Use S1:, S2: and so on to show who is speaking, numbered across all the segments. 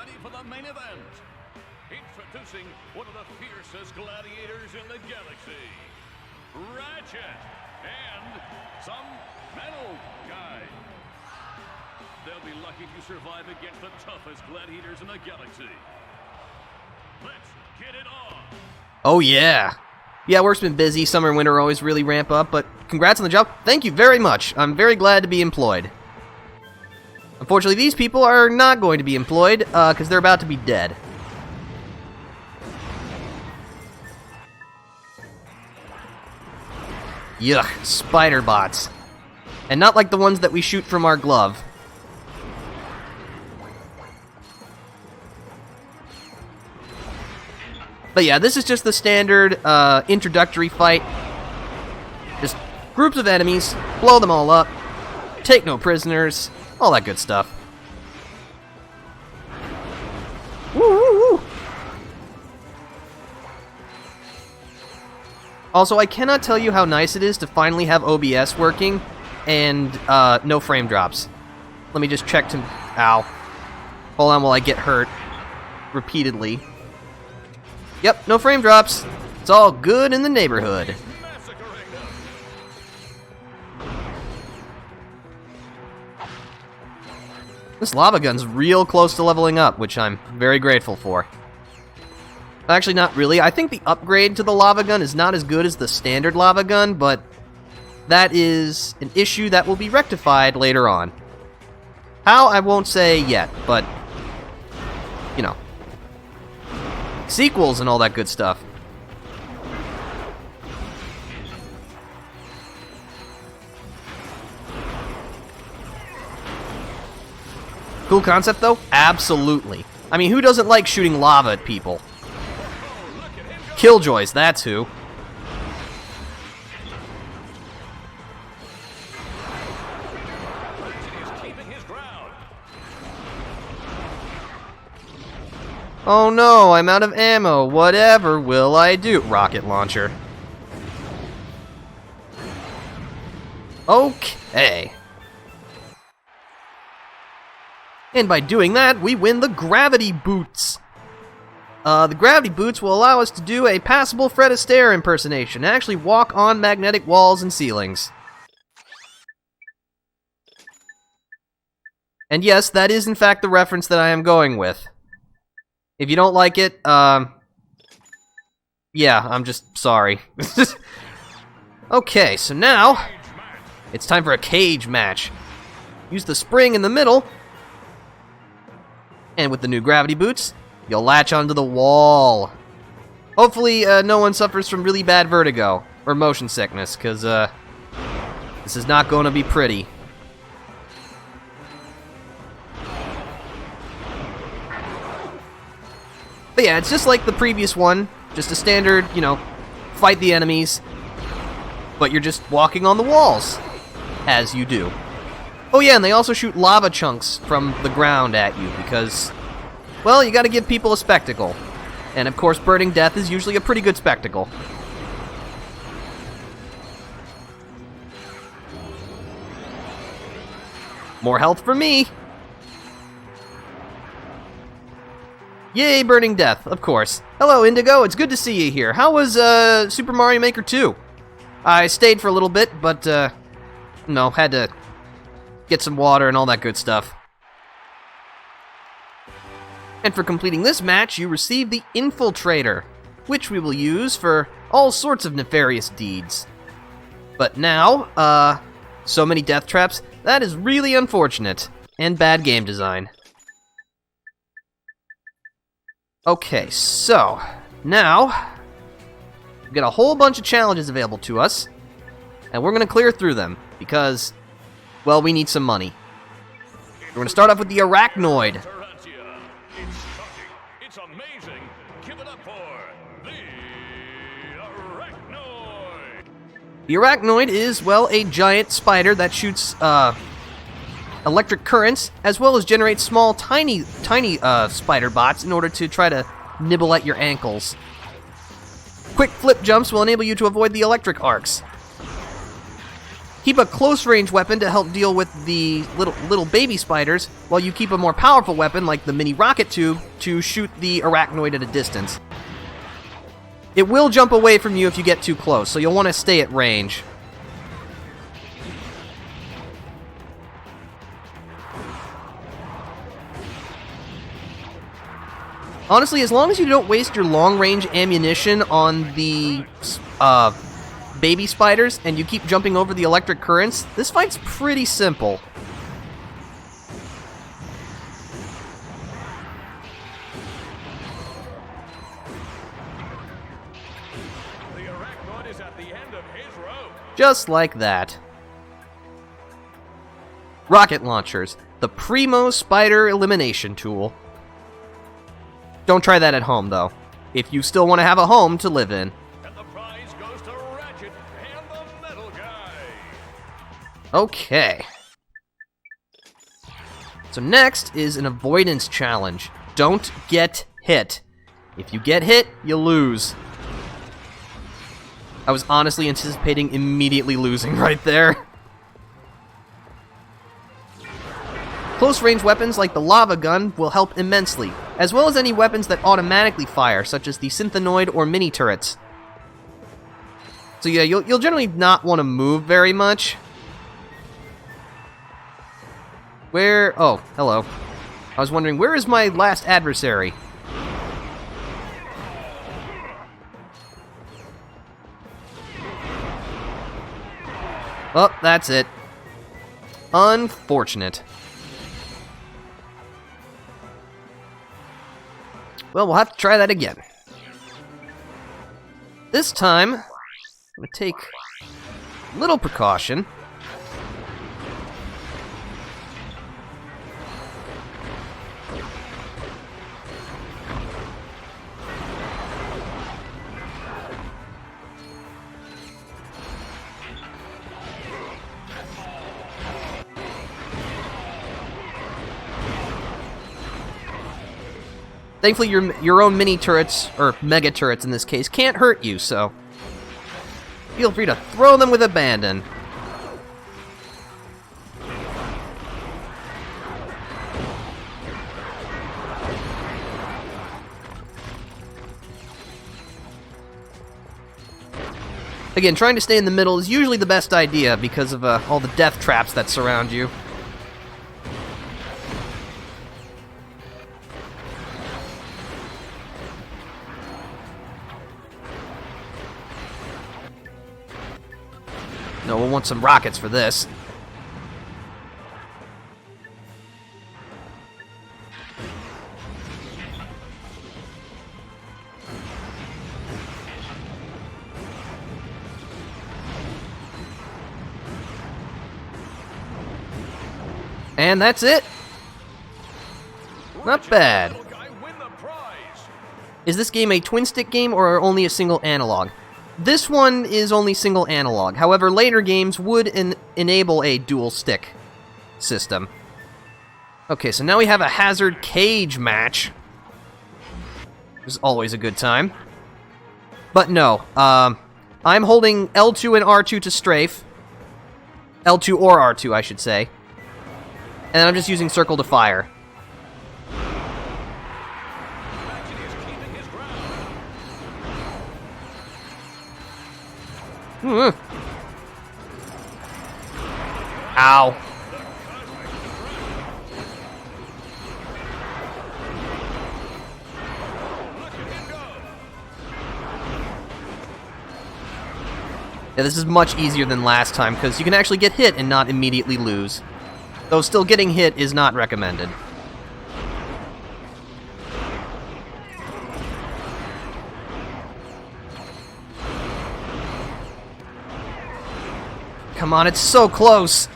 S1: ready for the main event. Introducing one of the fiercest gladiators in the galaxy, Ratchet and some metal guy. They'll be lucky to survive against the toughest gladiators in the galaxy. Let's get it on.
S2: Oh yeah. Yeah, work's been busy. Summer and winter always really ramp up, but congrats on the job. Thank you very much. I'm very glad to be employed. Unfortunately, these people are not going to be employed, because they're about to be dead. Yuck, spider bots. And not like the ones that we shoot from our glove. But yeah, this is just the standard introductory fight. Just groups of enemies, blow them all up, take no prisoners, all that good stuff. Woo, woo, woo. Also, I cannot tell you how nice it is to finally have OBS working and no frame drops. Let me just check to... Ow. Hold on while I get hurt repeatedly. Yep, no frame drops. It's all good in the neighborhood. This lava gun's real close to leveling up, which I'm very grateful for. Actually, not really. I think the upgrade to the lava gun is not as good as the standard lava gun, but that is an issue that will be rectified later on. How, I won't say yet, but, you know. Sequels and all that good stuff. Cool concept, though? Absolutely. I mean, who doesn't like shooting lava at people? Killjoys, that's who. Oh no, I'm out of ammo. Whatever will I do? Rocket launcher. Okay. And by doing that, we win the gravity boots. The gravity boots will allow us to do a passable Fred Astaire impersonation and actually walk on magnetic walls and ceilings. And yes, that is in fact the reference that I am going with. If you don't like it, yeah, I'm just sorry. Okay, so now, it's time for a cage match. Use the spring in the middle, and with the new gravity boots, you'll latch onto the wall. Hopefully, no one suffers from really bad vertigo or motion sickness, because, this is not going to be pretty. But yeah, it's just like the previous one, just a standard, you know, fight the enemies, but you're just walking on the walls, as you do. Oh yeah, and they also shoot lava chunks from the ground at you, because, well, you gotta give people a spectacle. And of course, burning death is usually a pretty good spectacle. More health for me! Yay, burning death, of course. Hello, Indigo, it's good to see you here. How was, Super Mario Maker 2? I stayed for a little bit, but, no, had to get some water and all that good stuff. And for completing this match, you receive the Infiltrator, which we will use for all sorts of nefarious deeds. But now, so many death traps, that is really unfortunate, and bad game design. Okay, so, now, we've got a whole bunch of challenges available to us, and we're going to clear through them, because, well, we need some money. We're going to start off with the Arachnoid.
S1: It's amazing. Give it up for the Arachnoid.
S2: The Arachnoid is, well, a giant spider that shoots, electric currents, as well as generates small, tiny spider bots in order to try to nibble at your ankles. Quick flip jumps will enable you to avoid the electric arcs. Keep a close-range weapon to help deal with the little baby spiders, while you keep a more powerful weapon, like the mini rocket tube, to shoot the arachnoid at a distance. It will jump away from you if you get too close, so you'll want to stay at range. Honestly, as long as you don't waste your long-range ammunition on the baby spiders, and you keep jumping over the electric currents, this fight's pretty simple.
S1: The arachnoid is at the end of his rope.
S2: Just like that. Rocket launchers, the primo spider elimination tool. Don't try that at home, though, if you still want to have a home to live in.
S1: And the prize goes to Ratchet and the metal guy.
S2: Okay. So next is an avoidance challenge. Don't get hit. If you get hit, you lose. I was honestly anticipating immediately losing right there. Close-range weapons like the lava gun will help immensely, as well as any weapons that automatically fire, such as the synthenoid or mini turrets. So yeah, you'll generally not want to move very much. Where... oh, hello. I was wondering, where is my last adversary? Oh, that's it. Unfortunate. Well, we'll have to try that again. This time, I'm going to take a little precaution. Thankfully, your own mini turrets, or mega turrets in this case, can't hurt you, so feel free to throw them with abandon. Again, trying to stay in the middle is usually the best idea because of all the death traps that surround you. No, we'll want some rockets for this. And that's it. Not bad. Is this game a twin-stick game or only a single analog? This one is only single analog. However, later games would enable a dual-stick system. Okay, so now we have a hazard cage match. Which is always a good time. But no, I'm holding L2 and R2 to strafe. L2 or R2, I should say. And I'm just using circle to fire. Ow. Yeah, this is much easier than last time, because you can actually get hit and not immediately lose. Though still getting hit is not recommended. Come on, it's so close!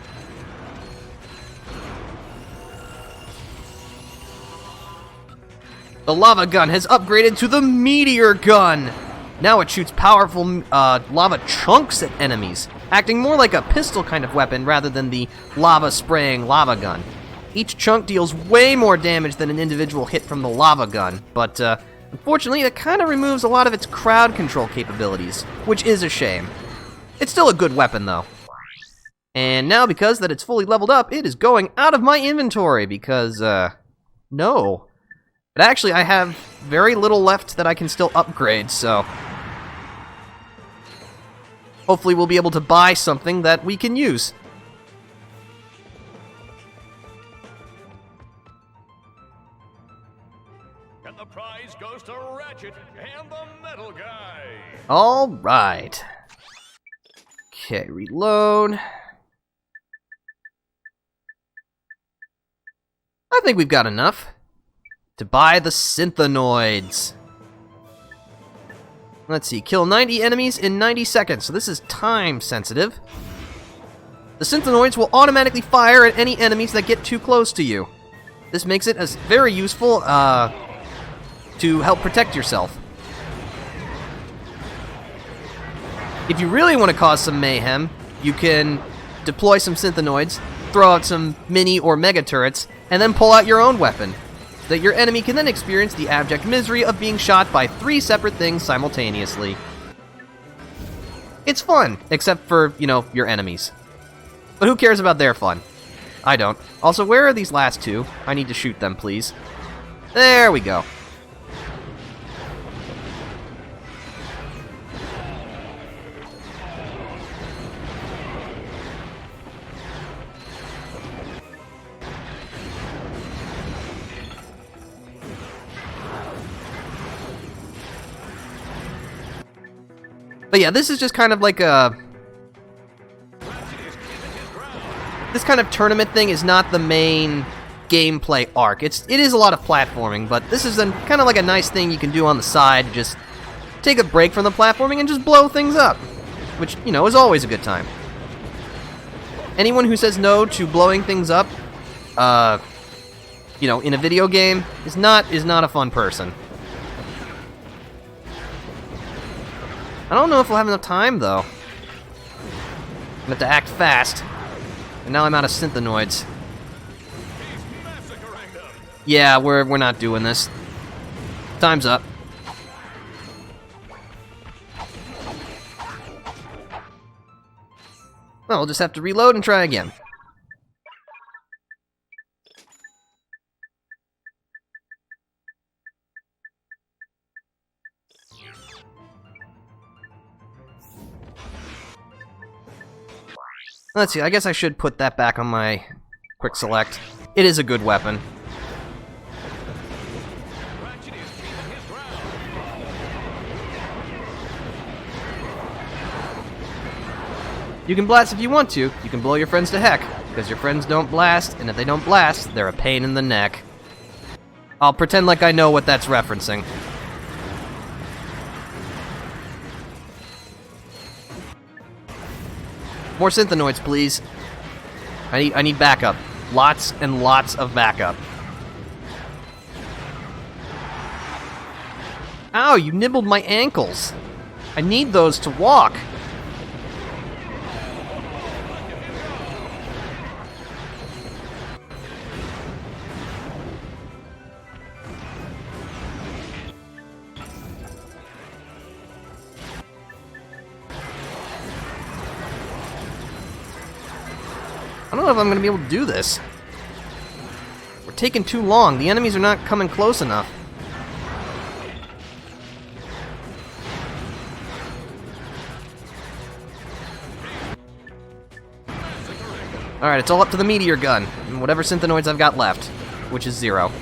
S2: The lava gun has upgraded to the meteor gun! Now it shoots powerful lava chunks at enemies, acting more like a pistol kind of weapon rather than the lava-spraying lava gun. Each chunk deals way more damage than an individual hit from the lava gun, but unfortunately that kind of removes a lot of its crowd control capabilities, which is a shame. It's still a good weapon, though. And now, because that it's fully leveled up, it is going out of my inventory, because, no. But actually, I have very little left that I can still upgrade, so... hopefully we'll be able to buy something that we can use.
S1: And the prize goes to Ratchet and the metal guy.
S2: Alright. Okay, reload. I think we've got enough to buy the Synthanoids. Let's see, kill 90 enemies in 90 seconds, so this is time sensitive. The Synthanoids will automatically fire at any enemies that get too close to you. This makes it as very useful to help protect yourself. If you really want to cause some mayhem, you can deploy some Synthanoids, throw out some mini or mega turrets, and then pull out your own weapon, so that your enemy can then experience the abject misery of being shot by 3 separate things simultaneously. It's fun, except for, you know, your enemies. But who cares about their fun? I don't. Also, where are these last 2? I need to shoot them, please. There we go. But yeah, this is just kind of like a... this kind of tournament thing is not the main gameplay arc. It is a lot of platforming, but this is kind of like a nice thing you can do on the side. Just take a break from the platforming and just blow things up, which, you know, is always a good time. Anyone who says no to blowing things up, you know, in a video game is not a fun person. I don't know if we'll have enough time, though. I'm gonna have to act fast. And now I'm out of Synthanoids. Yeah, we're not doing this. Time's up. Well, we'll just have to reload and try again. Let's see, I guess I should put that back on my quick select. It is a good weapon. You can blast if you want to. You can blow your friends to heck, because your friends don't blast, and if they don't blast, they're a pain in the neck. I'll pretend like I know what that's referencing. More Synthanoids, please. I need backup. Lots and lots of backup. Ow, you nibbled my ankles. I need those to walk. I don't know if I'm going to be able to do this. We're taking too long. The enemies are not coming close enough. Alright, it's all up to the meteor gun, and whatever Synthanoids I've got left, which is 0.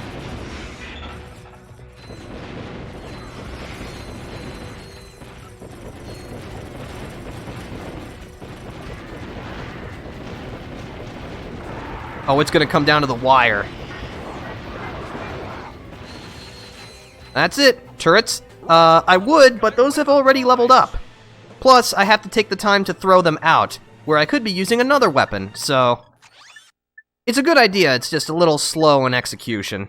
S2: Oh, it's gonna come down to the wire. That's it, turrets. I would, but those have already leveled up. Plus, I have to take the time to throw them out, where I could be using another weapon, so... it's a good idea, it's just a little slow in execution.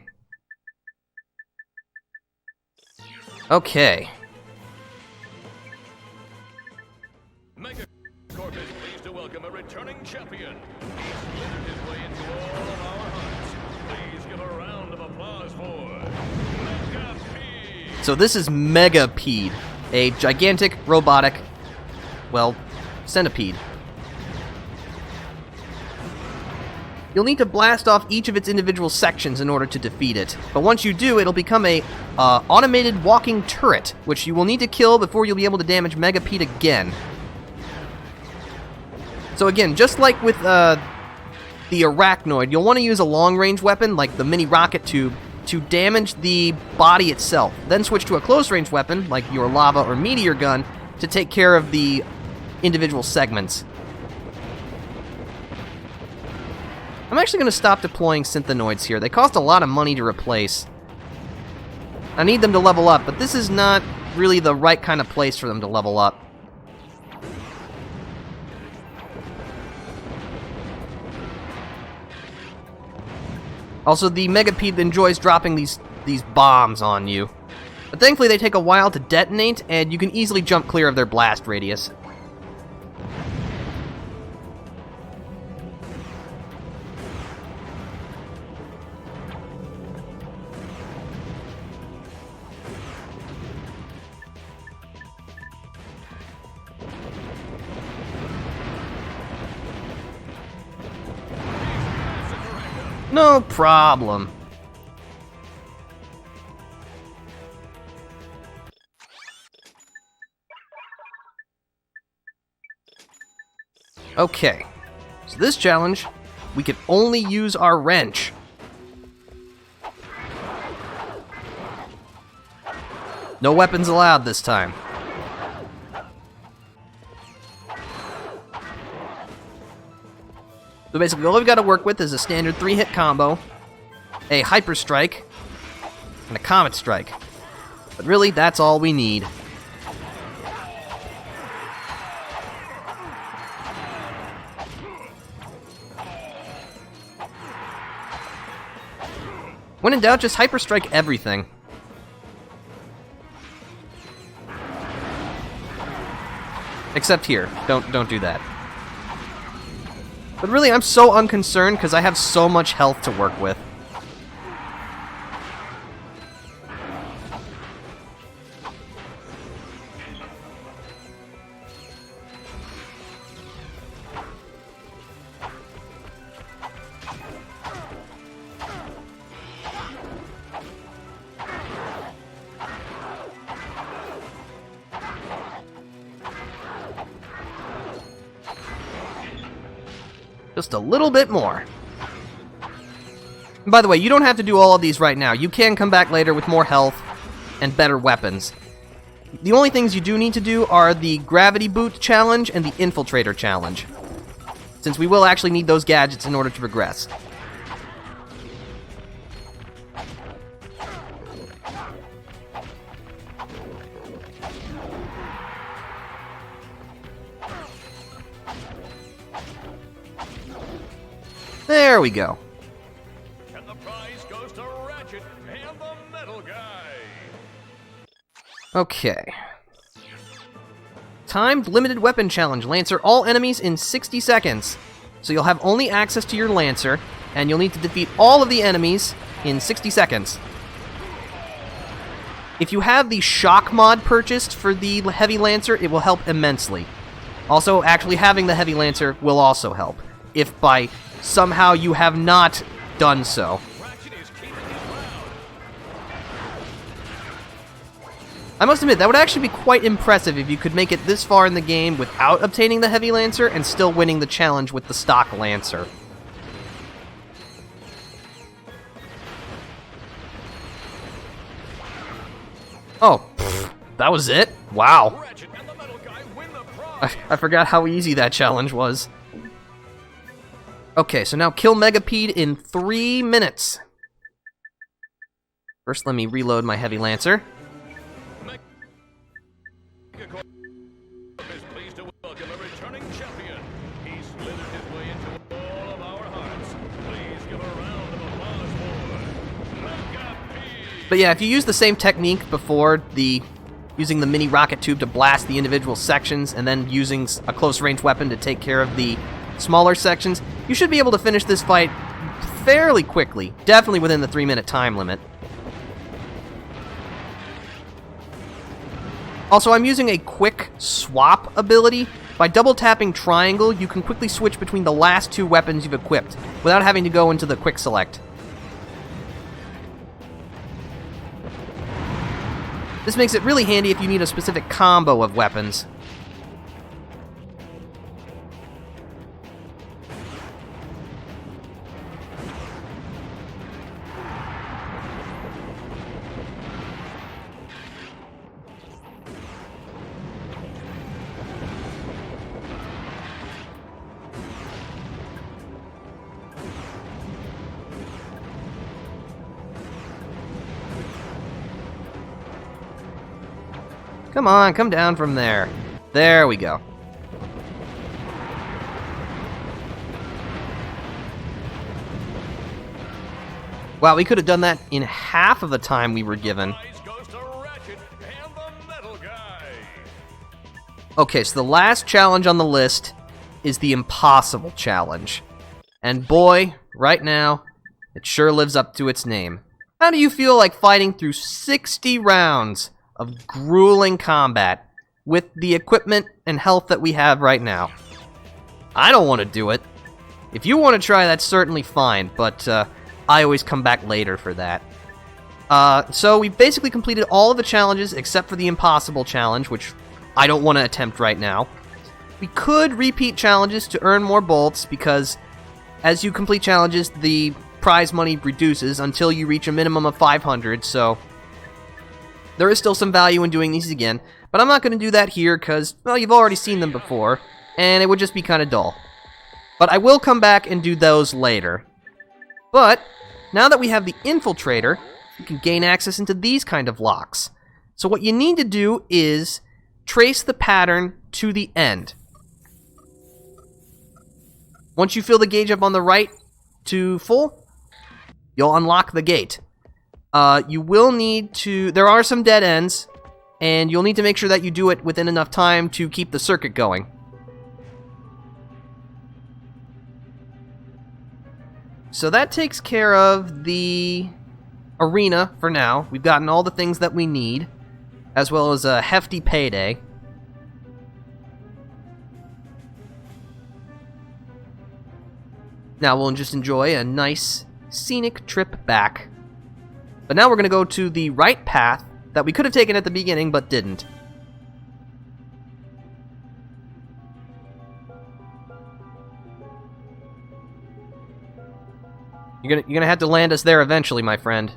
S2: Okay.
S1: Mega Corp is pleased to welcome a returning champion. He's lifted his way into all of our hearts. Please give a round of applause for Megapede.
S2: So this is Megapede, a gigantic, robotic, well, centipede. You'll need to blast off each of its individual sections in order to defeat it. But once you do, it'll become a automated walking turret, which you will need to kill before you'll be able to damage Megapede again. So again, just like with the Arachnoid, you'll want to use a long-range weapon, like the mini rocket tube, to damage the body itself. Then switch to a close-range weapon, like your lava or meteor gun, to take care of the individual segments. I'm actually going to stop deploying Synthanoids here. They cost a lot of money to replace. I need them to level up, but this is not really the right kind of place for them to level up. Also, the Megapede enjoys dropping these bombs on you. But thankfully they take a while to detonate, and you can easily jump clear of their blast radius. No problem. Okay, so this challenge, we can only use our wrench. No weapons allowed this time. So basically, all we've got to work with is a standard 3-hit combo, a Hyper Strike, and a Comet Strike. But really, that's all we need. When in doubt, just Hyper Strike everything. Except here. Don't do that. But really, I'm so unconcerned because I have so much health to work with. Just a little bit more. And by the way, you don't have to do all of these right now. You can come back later with more health and better weapons. The only things you do need to do are the Gravity Boot challenge and the Infiltrator challenge, since we will actually need those gadgets in order to progress. There we go.
S1: And the prize goes to Ratchet and the Metal Guy.
S2: Okay. Timed limited weapon challenge. Lancer all enemies in 60 seconds. So you'll have only access to your Lancer, and you'll need to defeat all of the enemies in 60 seconds. If you have the Shock mod purchased for the Heavy Lancer, it will help immensely. Also, actually having the Heavy Lancer will also help, if by somehow you have not done so. I must admit, that would actually be quite impressive if you could make it this far in the game without obtaining the Heavy Lancer and still winning the challenge with the stock Lancer. Oh, that was it? Wow. I forgot how easy that challenge was. Okay, so now kill Megapede in 3 minutes. First, let me reload my Heavy Lancer.
S1: Is pleased to welcome a returning champion. He's slithered his way into all of our hearts. Please give a round of applause for Megapede.
S2: But yeah, if you use the same technique before, using the mini rocket tube to blast the individual sections, and then using a close-range weapon to take care of the smaller sections, you should be able to finish this fight fairly quickly, definitely within the 3-minute time limit. Also, I'm using a quick swap ability, By double tapping triangle, you can quickly switch between the last 2 weapons you've equipped, without having to go into the quick select. This makes it really handy if you need a specific combo of weapons. Come on, come down from there. There we go. Wow, we could have done that in half of the time we were given.
S1: Prize goes to Ratchet and the metal guy.
S2: Okay, so the last challenge on the list is the impossible challenge. And boy, right now, it sure lives up to its name. How do you feel like fighting through 60 rounds of grueling combat with the equipment and health that we have right now? I don't want to do it. If you want to try, that's certainly fine, but I always come back later for that. So we've basically completed all of the challenges except for the impossible challenge, which I don't want to attempt right now. We could repeat challenges to earn more bolts, because as you complete challenges, the prize money reduces until you reach a minimum of 500, so there is still some value in doing these again, but I'm not going to do that here because, well, you've already seen them before, and it would just be kind of dull. But I will come back and do those later. But now that we have the Infiltrator, you can gain access into these kind of locks. So what you need to do is trace the pattern to the end. Once you fill the gauge up on the right to full, you'll unlock the gate. You will need to... There are some dead ends, and you'll need to make sure that you do it within enough time to keep the circuit going. So that takes care of the arena for now. We've gotten all the things that we need, as well as a hefty payday. Now we'll just enjoy a nice scenic trip back. But now we're going to go to the right path that we could have taken at the beginning, but didn't. You're gonna have to land us there eventually, my friend.